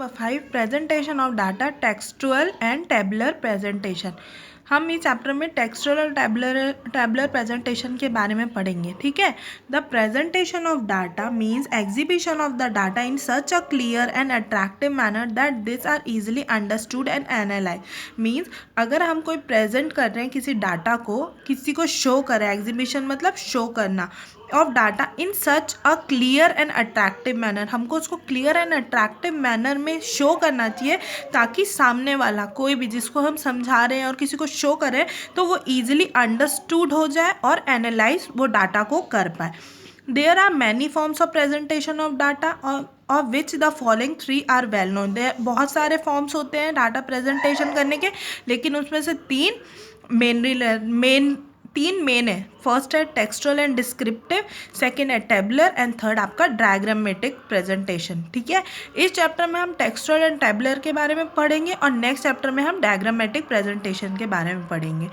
Number 5 presentation of data textual and tabular presentation. हम इस chapter में टेक्सचुअल और टेबुलर प्रेजेंटेशन के बारे में पढ़ेंगे। ठीक है। The presentation of data means exhibition of the data in such a clear and attractive manner that this are easily understood and analyse. Means अगर हम कोई प्रेजेंट कर रहे हैं किसी डाटा को, किसी को शो कर रहे हैं, एग्जीबिशन मतलब शो करना of data in such a clear and attractive manner, हमको उसको क्लियर एंड अट्रैक्टिव मैनर में शो करना चाहिए ताकि सामने वाला कोई भी जिसको हम समझा रहे हैं और किसी को शो करें तो वो ईजिली अंडरस्टूड हो जाए और एनालाइज वो डाटा को कर पाए। There are many forms of presentation of data of which the following 3 are well known. बहुत सारे फॉर्म्स होते हैं डाटा प्रेजेंटेशन करने के, लेकिन उसमें से तीन मेन है। फर्स्ट है टेक्सचुअल एंड डिस्क्रिप्टिव, सेकंड है टेबुलर एंड थर्ड आपका डायग्रामेटिक प्रेजेंटेशन। ठीक है। इस चैप्टर में हम टेक्सचुअल एंड टेबुलर के बारे में पढ़ेंगे और नेक्स्ट चैप्टर में हम डायग्रामेटिक प्रेजेंटेशन के बारे में पढ़ेंगे।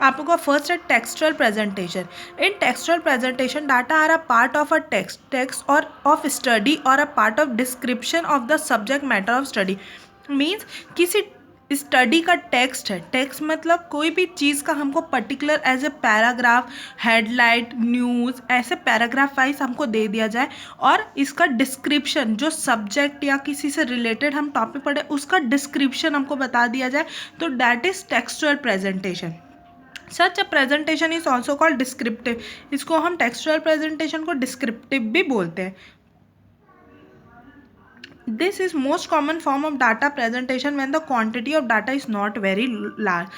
आपको फर्स्ट है textual presentation. In textual presentation data are a part of a text और ऑफ स्टडी और a part of description of the subject matter of study. Means किसी स्टडी का टेक्स्ट है, टेक्स्ट मतलब कोई भी चीज़ का हमको particular as a paragraph, headlight, news, ऐसे पैराग्राफ वाइज हमको दे दिया जाए और इसका डिस्क्रिप्शन जो सब्जेक्ट या किसी से रिलेटेड हम टॉपिक पढ़े उसका डिस्क्रिप्शन हमको बता दिया जाए, तो that is textual presentation. Such a presentation is also called descriptive. इसको हम टेक्सचुअल प्रेजेंटेशन को डिस्क्रिप्टिव भी बोलते हैं। This is most common form of data presentation when the quantity of data is not very large.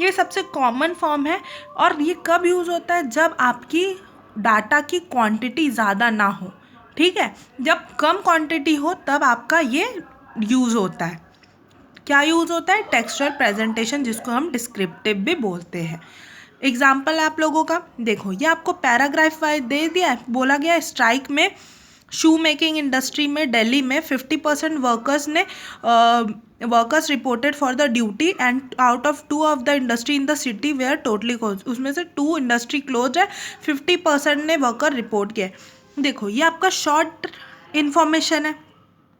ये सबसे common form है और ये कब यूज़ होता है? जब आपकी डाटा की क्वांटिटी ज़्यादा ना हो। ठीक है। जब कम क्वांटिटी हो तब आपका ये यूज़ होता है। क्या यूज़ होता है? टेक्सचुअल प्रेजेंटेशन, जिसको हम डिस्क्रिप्टिव भी बोलते हैं। एग्जाम्पल आप लोगों का देखो, ये आपको पैराग्राफ वाइज दे दिया है। बोला गया स्ट्राइक में शू मेकिंग इंडस्ट्री में दिल्ली में 50% workers reported for the duty and out of 2 of the industry in the city where totally close. उसमें से 2 इंडस्ट्री क्लोज है, 50% ने वर्कर रिपोर्ट किया। देखो ये आपका शॉर्ट इन्फॉर्मेशन है।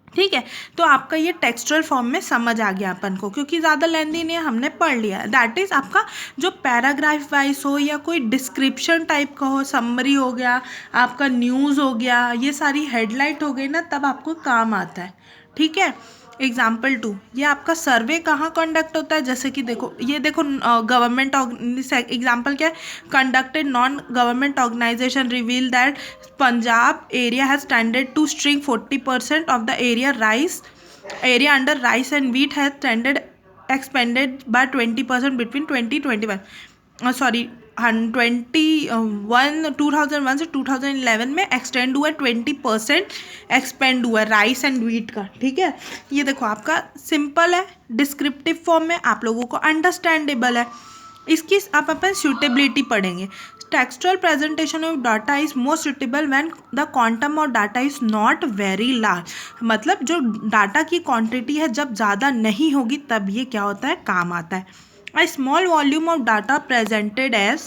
ठीक है। तो आपका ये टेक्सचुअल फॉर्म में समझ आ गया अपन को, क्योंकि ज़्यादा लेंदी नहीं है, हमने पढ़ लिया। दैट इज़ आपका जो पैराग्राफ वाइज हो या कोई डिस्क्रिप्शन टाइप का हो, समरी हो गया, आपका न्यूज़ हो गया, ये सारी हेडलाइट हो गई ना, तब आपको काम आता है। ठीक है। एग्जाम्पल 2, ये आपका सर्वे कहाँ कंडक्ट होता है? जैसे कि देखो ये देखो गवर्नमेंट एग्जाम्पल क्या है? Conducted non government organisation reveal that Punjab area has tended to string 40% of the area under rice and wheat has expanded by 20% between 2021 2001 से 2011 में एक्सटेंड हुआ 20% एक्सपेंड हुआ राइस एंड व्हीट का। ठीक है। ये देखो आपका सिंपल है, डिस्क्रिप्टिव फॉर्म में, आप लोगों को अंडरस्टैंडेबल है। इसकी आप अपन सूटेबिलिटी पढ़ेंगे। Textual presentation of data is most suitable when the quantum of data is not very large. मतलब जो डाटा की क्वांटिटी है जब ज़्यादा नहीं होगी तब ये क्या होता है? काम आता है। A small volume of data presented as